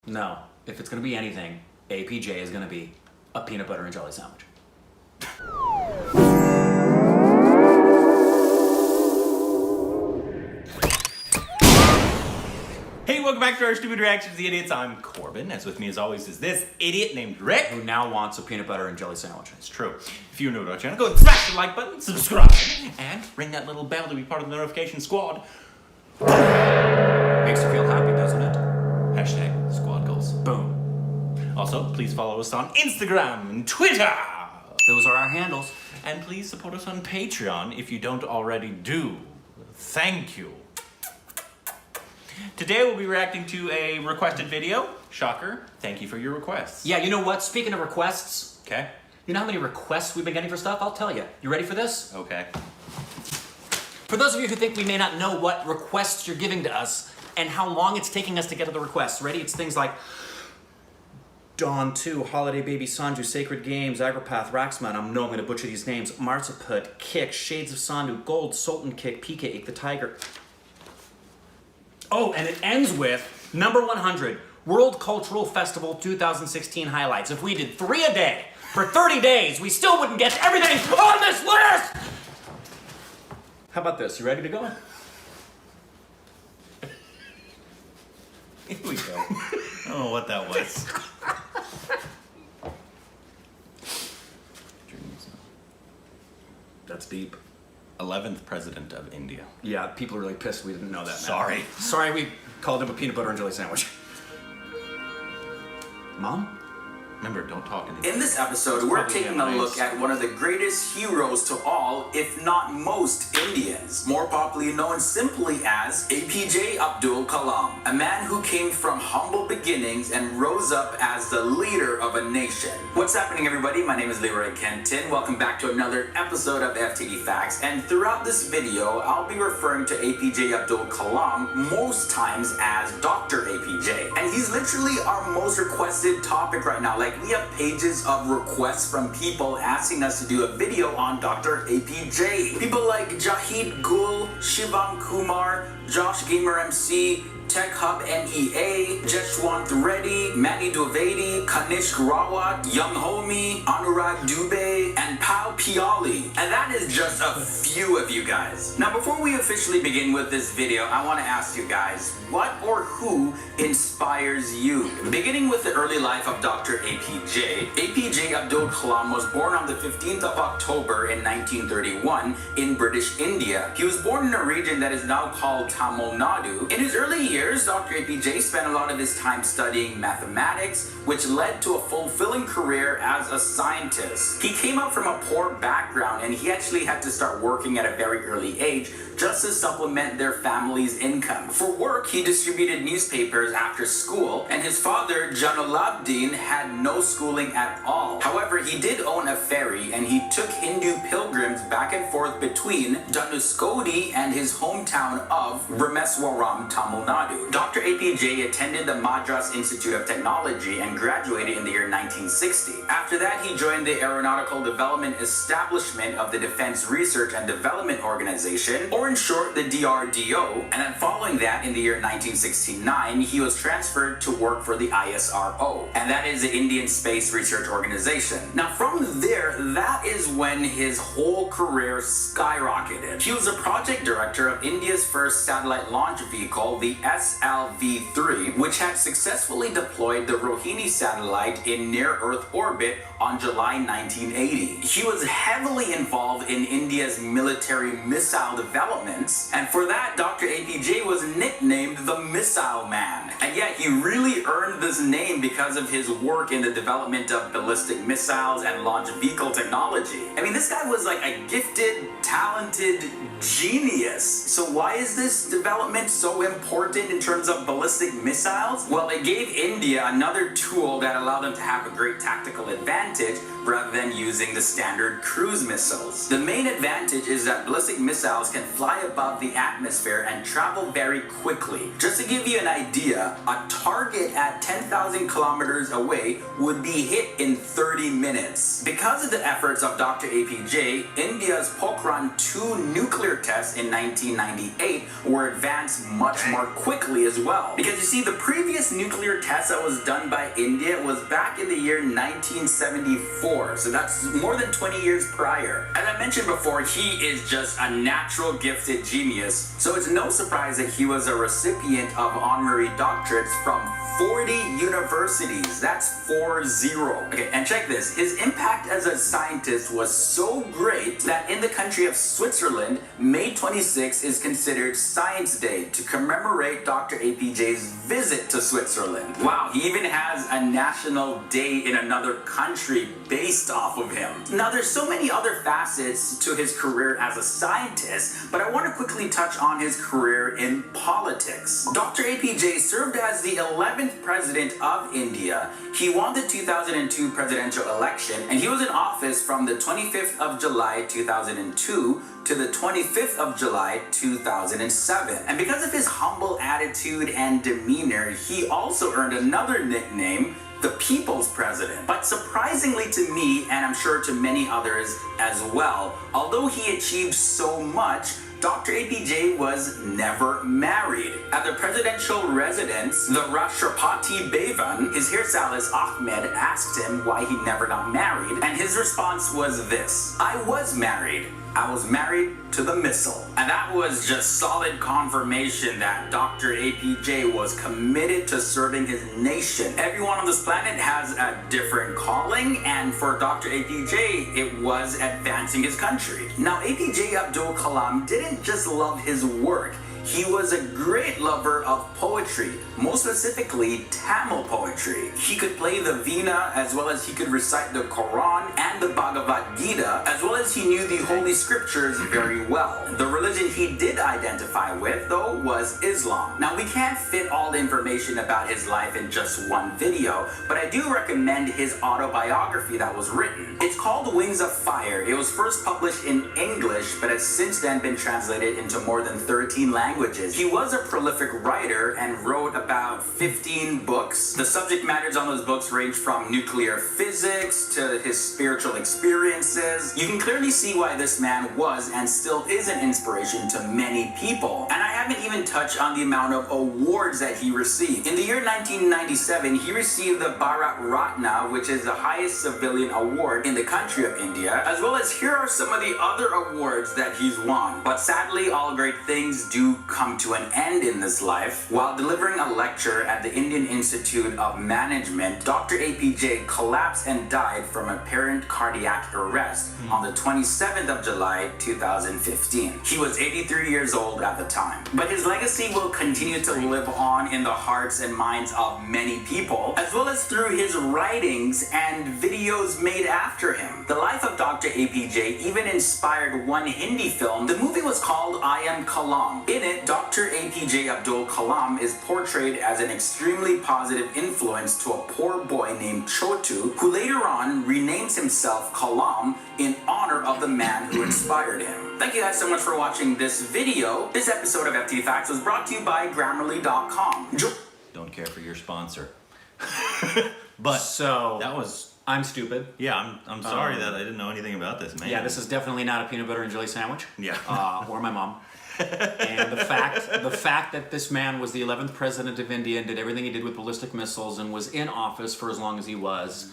No, if it's gonna be anything, APJ is gonna be a peanut butter and jelly sandwich. Hey, welcome back to our Stupid Reactions to the Idiots. I'm Corbin, as with me as always is this idiot named Rick. Who now wants a peanut butter and jelly sandwich. It's true. If you're new to our channel, go and smash the like button, subscribe, and ring that little bell to be part of the notification squad. Makes you feel happy, doesn't it? Hashtag squad goals. Boom. Also, please follow us on Instagram and Twitter. Those are our handles. And please support us on Patreon if you don't already do. Thank you. Today we'll be reacting to a requested video. Shocker. Thank you for your requests. Yeah, you know what? Speaking of requests, Okay. you know how many requests we've been getting for stuff? I'll tell you. You ready for this? Okay. For those of you who think we may not know what requests you're giving to us and how long it's taking us to get to the requests, ready? It's things like Dawn 2, Holiday Baby Sanju, Sacred Games, Agropath, Raxman, I'm going to butcher these names, Marsaput, Kick, Shades of Sandu, Gold, Sultan Kick, PK, the Tiger. Oh, and it ends with number 100, World Cultural Festival 2016 highlights. If we did 3 a day for 30 days, we still wouldn't get to everything on this list! How about this? You ready to go? Here we go. I don't know what that was. That's deep. 11th President of India. Yeah, people are really pissed we didn't know that, man. Sorry. Sorry we called him a peanut butter and jelly sandwich. Mom? Remember, don't talk in In this episode, we're taking a look at one of the greatest heroes to all, if not most, Indians. More popularly known simply as APJ Abdul Kalam, a man who came from humble beginnings and rose up as the leader of a nation. What's happening, everybody? My name is Leroy Kenton. Welcome back to another episode of FTD Facts. And throughout this video, I'll be referring to APJ Abdul Kalam most times as Dr. APJ. And he's literally our most requested topic right now. Like, we have pages of requests from people asking us to do a video on Dr. APJ. People like Jahid Gul, Shivam Kumar, Josh Gamer MC, Tech Hub NEA, Jeshwant Reddy, Manny Dovedi, Kanishk Rawat, Young Homie, Anurag Dubey, and Pal Piali. And that is just a few of you guys. Now, before we officially begin with this video, I want to ask you guys, what or who inspires you? Beginning with the early life of Dr. APJ, APJ Abdul Kalam was born on the 15th of October in 1931 in British India. He was born in a region that is now called Tamil Nadu. In his early years, Dr. APJ spent a lot of his time studying mathematics, which led to a fulfilling career as a scientist. He came up from a poor background and he actually had to start working at a very early age just to supplement their family's income. For work, he distributed newspapers after school, and his father, Janulabdin, had no schooling at all. However, he did own a ferry and he took Hindu pilgrims back and forth between Dhanuskodi and his hometown of Brahmeswaram, Tamil Nadu. Dr. APJ attended the Madras Institute of Technology and graduated in the year 1960. After that, he joined the Aeronautical Development Establishment of the Defense Research and Development Organization, or in short, the DRDO, and then following that, in the year 1969, he was transferred to work for the ISRO, and that is the Indian Space Research Organization. Now, from there, that is when his whole career skyrocketed. He was a project director of India's first satellite launch vehicle, the SLV-3, which had successfully deployed the Rohini satellite in near-Earth orbit on July 1980. He was heavily involved in India's military missile developments, and for that, Dr. APJ was nicknamed the Missile Man. And yet, he really earned this name because of his work in the development of ballistic missiles and launch vehicle technology. I mean, this guy was like a gifted, talented genius. So why is this development so important in terms of ballistic missiles? Well, it gave India another tool that allowed them to have a great tactical advantage rather than using the standard cruise missiles. The main advantage is that ballistic missiles can fly above the atmosphere and travel very quickly. Just to give you an idea, a target at 10,000 kilometers away would be hit in 30 minutes. Because of the efforts of Dr. APJ, India's Pokhran 2 nuclear tests in 1998 were advanced much more quickly as well. Because you see, the previous nuclear test that was done by India was back in the year 1974, so that's more than 20 years prior. As I mentioned before, he is just a natural gifted genius, so it's no surprise that he was a recipient of honorary doctorates from 40 universities. That's 40. Okay, and check this. His impact as a scientist was so great that in the country of Switzerland, May 26 is considered Science Day to commemorate Dr. APJ's visit to Switzerland. Wow, he even has a national day in another country based off of him. Now, there's so many other facets to his career as a scientist, but I want to quickly touch on his career in politics. Dr. APJ served as the 11th president of India. He won the 2002 presidential election, and he was in office from the 25th of July 2002 to the 25th of July 2007. And because of his humble attitude and demeanor, he also earned another nickname, the People's President. But surprisingly to me, and I'm sure to many others as well, although he achieved so much, Dr. APJ was never married. At the presidential residence, the Rashtrapati Bhavan, his hairstylist Ahmed asked him why he never got married, and his response was this: "I was married. I was married to the missile." And that was just solid confirmation that Dr. APJ was committed to serving his nation. Everyone on this planet has a different calling, and for Dr. APJ, it was advancing his country. Now, APJ Abdul Kalam didn't just love his work. He was a great lover of poetry, most specifically Tamil poetry. He could play the veena as well as he could recite the Quran and the Bhagavad Gita, as well as he knew the Holy Scriptures very well. The religion he did identify with, though, was Islam. Now, we can't fit all the information about his life in just one video, but I do recommend his autobiography that was written. It's called Wings of Fire. It was first published in English, but has since then been translated into more than 13 languages. He was a prolific writer and wrote about 15 books. The subject matters on those books range from nuclear physics to his spiritual experiences. You can clearly see why this man was and still is an inspiration to many people. And I haven't even touched on the amount of awards that he received. In the year 1997, he received the Bharat Ratna, which is the highest civilian award in the country of India, as well as here are some of the other awards that he's won. But sadly, all great things do come to an end in this life. While delivering a lecture at the Indian Institute of Management, Dr. APJ collapsed and died from apparent cardiac arrest on the 27th of July 2015. He was 83 years old at the time. But his legacy will continue to live on in the hearts and minds of many people, as well as through his writings and videos made after him. The life of Dr. APJ even inspired one Hindi film. The movie was called I Am Kalam. In it, Dr. APJ Abdul Kalam is portrayed as an extremely positive influence to a poor boy named Chotu, who later on renames himself Kalam in honor of the man who inspired him. Thank you guys so much for watching this video. This episode of FT Facts was brought to you by Grammarly.com. Don't care for your sponsor. But So that was... I'm stupid. Yeah, I'm sorry that I didn't know anything about this, man. Yeah, this is definitely not a peanut butter and jelly sandwich. Yeah. Or my mom. And the fact that this man was the 11th president of India and did everything he did with ballistic missiles and was in office for as long as he was,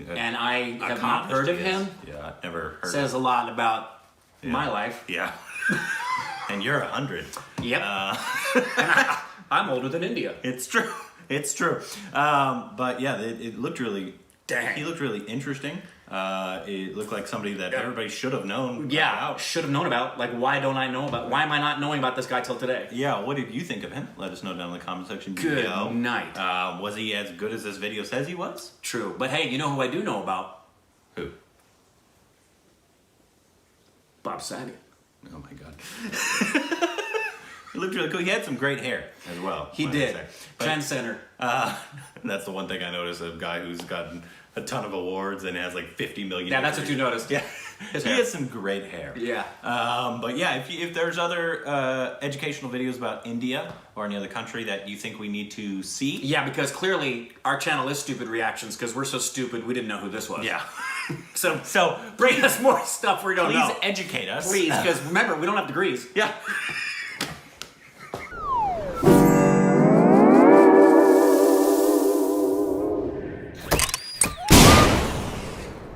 and I have not heard of him. Yeah, I've never heard says of him. a lot about my life. Yeah. And you're 100. Yep. And I'm older than India. It's true. It's true. But yeah, it looked really... Dang. He looked really interesting. It looked like somebody that everybody should have known about. Should have known about. Like, why don't I know about? Why am I not knowing about this guy till today? Yeah, what did you think of him? Let us know down in the comment section Good below. night. Was he as good as this video says he was? True. But hey, you know who I do know about? Who? Bob Saget. Oh my god. He looked really cool. He had some great hair as well. He did. Trendsetter. That's the one thing I noticed of a guy who's gotten a ton of awards and has like 50 million. Yeah, that's what you noticed. Yeah, His he hair. has some great hair. Yeah. But yeah, if there's other educational videos about India or any other country that you think we need to see, Yeah, because clearly our channel is Stupid Reactions because we're so stupid we didn't know who this was. yeah. So bring us more stuff we don't Please know. educate us. Please, because remember, we don't have degrees. Yeah.